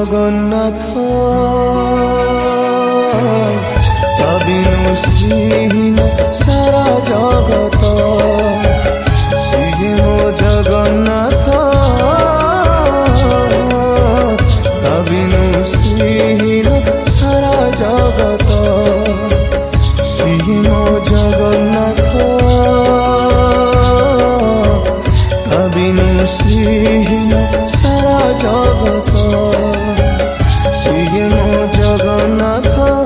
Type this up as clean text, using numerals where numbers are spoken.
জগন্নাথ তা বিনু শ্রীহীন সারা জগত। শ্রী মো জগন্নাথ তা বিনু শ্রীহীন সারা জগত।